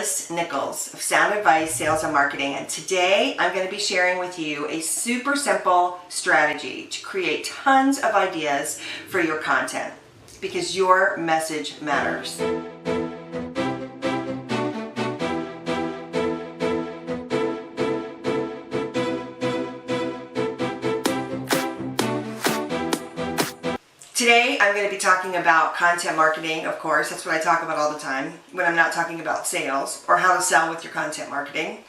Phyllis Nichols of SoundAdvice Sales and Marketing, and today I'm going to be sharing with you a super simple strategy to create tons of ideas for your content because your message matters. Today I'm going to be talking about content marketing, of course. That's what I talk about all the time when I'm not talking about sales or how to sell with your content marketing.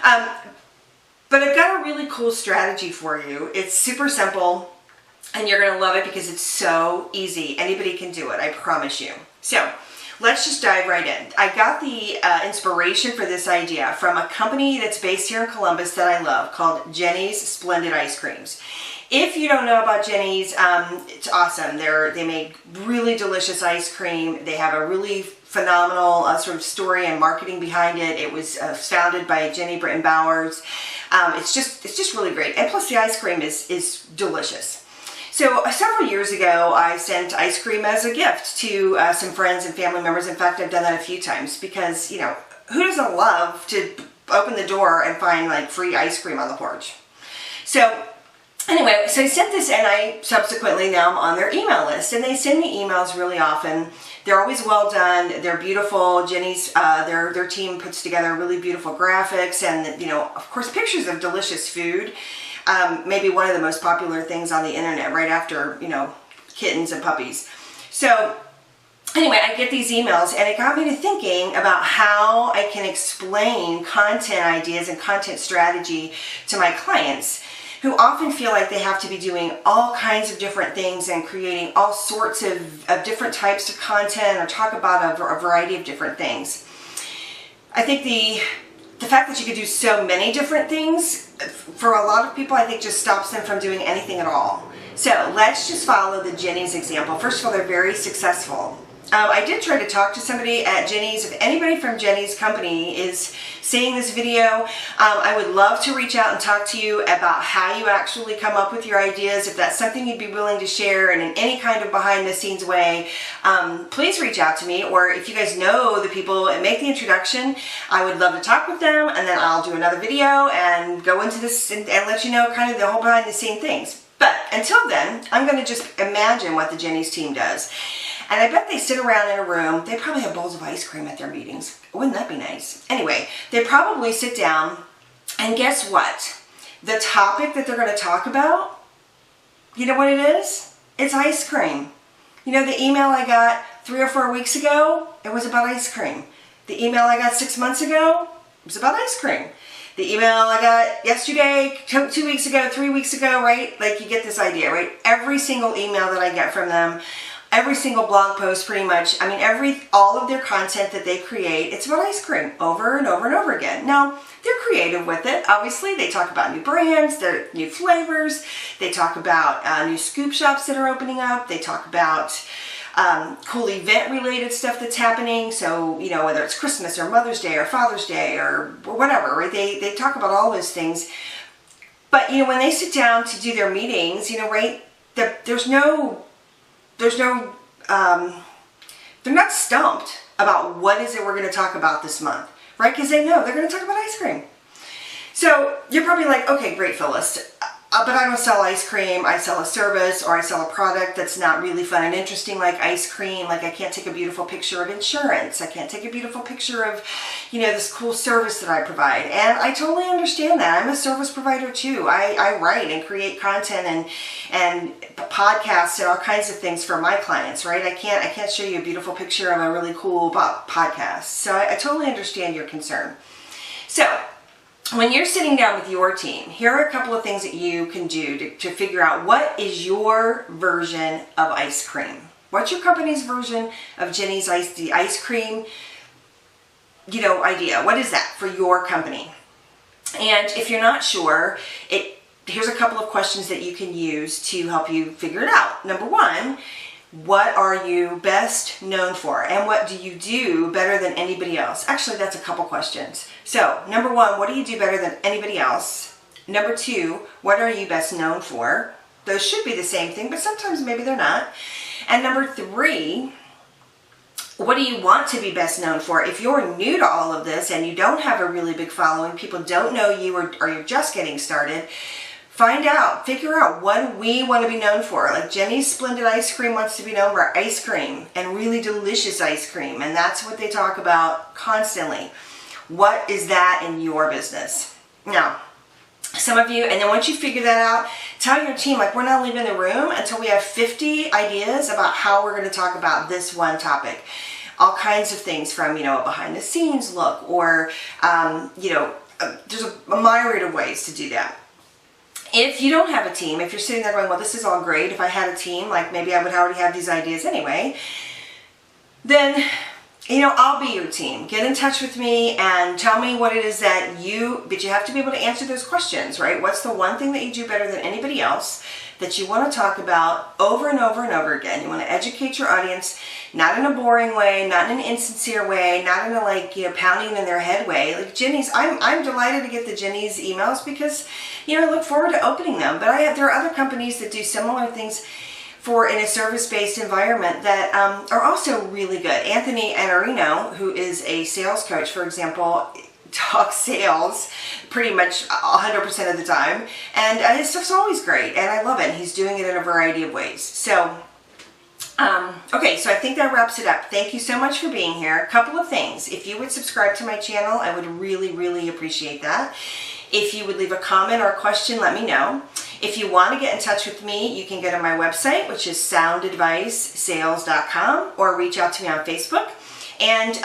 But I've got a really cool strategy for you. It's super simple and you're going to love it because it's so easy. Anybody can do it, I promise you. So let's just dive right in. I got the inspiration for this idea from a company that's based here in Columbus that I love called JENI'S Splendid Ice Creams. If you don't know about JENI'S, it's awesome. They make really delicious ice cream. They have a really phenomenal sort of story and marketing behind it. It was founded by Jenny Britton Bowers. It's just really great. And plus the ice cream is delicious. So several years ago, I sent ice cream as a gift to some friends and family members. In fact, I've done that a few times because, you know, who doesn't love to open the door and find like free ice cream on the porch? So anyway, so I sent this and I subsequently now I'm on their email list and they send me emails really often. They're always well done. They're beautiful. JENI'S, their team puts together really beautiful graphics and, you know, of course, pictures of delicious food. Maybe one of the most popular things on the internet right after, you know, kittens and puppies. So anyway, I get these emails and it got me to thinking about how I can explain content ideas and content strategy to my clients who often feel like they have to be doing all kinds of different things and creating all sorts of different types of content or talk about a variety of different things. I think the fact that you could do so many different things, for a lot of people, I think just stops them from doing anything at all. So let's just follow the JENI'S example. First of all, they're very successful. I did try to talk to somebody at JENI'S. If anybody from JENI'S company is seeing this video, I would love to reach out and talk to you about how you actually come up with your ideas. If that's something you'd be willing to share and in any kind of behind the scenes way, please reach out to me. Or if you guys know the people and make the introduction, I would love to talk with them and then I'll do another video and go into this and let you know kind of the whole behind the scene things. But until then, I'm going to just imagine what the JENI'S team does. And I bet they sit around in a room. They probably have bowls of ice cream at their meetings. Wouldn't that be nice? Anyway, they probably sit down and guess what? The topic that they're going to talk about, you know what it is? It's ice cream. You know the email I got 3 or 4 weeks ago? It was about ice cream. The email I got 6 months ago? It was about ice cream. The email I got yesterday, 2 weeks ago, 3 weeks ago, right? Like you get this idea, right? Every single email that I get from them, every single blog post pretty much, I mean all of their content that they create, it's about ice cream over and over and over again. Now, they're creative with it. Obviously, they talk about new brands, their new flavors. They talk about new scoop shops that are opening up. They talk about cool event-related stuff that's happening. So, you know, whether it's Christmas or Mother's Day or Father's Day or whatever, right? They talk about all those things. But, you know, when they sit down to do their meetings, you know, right, they're not stumped about what is it we're going to talk about this month, right? Because they know they're going to talk about ice cream. So you're probably like, okay, great, Phyllis, but I don't sell ice cream. I sell a service or I sell a product that's not really fun and interesting like ice cream. Like I can't take a beautiful picture of insurance. I can't take a beautiful picture of, you know, this cool service that I provide. And I totally understand that. I'm a service provider too. I write and create content and podcasts and all kinds of things for my clients, right? I can't show you a beautiful picture of a really cool podcast. So I totally understand your concern. So when you're sitting down with your team, here are a couple of things that you can do to figure out what is your version of ice cream. What's your company's version of JENI'S the ice cream, you know, idea? What is that for your company? And if you're not sure, here's a couple of questions that you can use to help you figure it out. Number one, what are you best known for? And what do you do better than anybody else? Actually, that's a couple questions. So, number one, what do you do better than anybody else? Number two, what are you best known for? Those should be the same thing, but sometimes maybe they're not. And number three, What do you want to be best known for? If you're new to all of this and you don't have a really big following, people don't know you, or you're just getting started, find out, figure out what we want to be known for. Like Jenny's Splendid Ice Cream wants to be known for ice cream and really delicious ice cream. And that's what they talk about constantly. What is that in your business? Now, some of you, and then once you figure that out, tell your team, like, we're not leaving the room until we have 50 ideas about how we're going to talk about this one topic. All kinds of things from, you know, a behind the scenes look, or, you know, there's a myriad of ways to do that. If you don't have a team, if you're sitting there going, well, this is all great. If I had a team, like maybe I would already have these ideas anyway, then, you know, I'll be your team. Get in touch with me and tell me what it is that but you have to be able to answer those questions, right? What's the one thing that you do better than anybody else that you want to talk about over and over and over again? You want to educate your audience, not in a boring way, not in an insincere way, not in a, like, you know, pounding in their head way. Like Jenny's, I'm delighted to get the Jenny's emails because, you know, I look forward to opening them. But there are other companies that do similar things in a service-based environment that are also really good. Anthony Iannarino, who is a sales coach, for example, talks sales pretty much 100% of the time, and his stuff's always great, and I love it. He's doing it in a variety of ways. So, okay, so I think that wraps it up. Thank you so much for being here. A couple of things. If you would subscribe to my channel, I would really, really appreciate that. If you would leave a comment or a question, let me know. If you want to get in touch with me, you can go to my website, which is SoundAdviceSales.com, or reach out to me on Facebook. And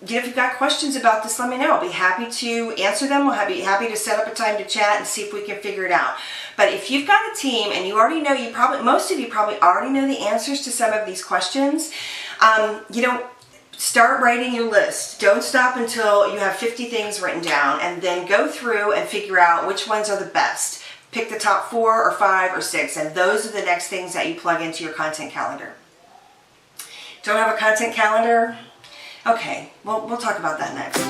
if you've got questions about this, let me know. I'll be happy to answer them. I'll be happy to set up a time to chat and see if we can figure it out. But if you've got a team and you already know, most of you probably already know the answers to some of these questions, you know, start writing your list. Don't stop until you have 50 things written down, and then go through and figure out which ones are the best. Pick the top 4 or 5 or 6, and those are the next things that you plug into your content calendar. Don't have a content calendar? Okay, well, we'll talk about that next.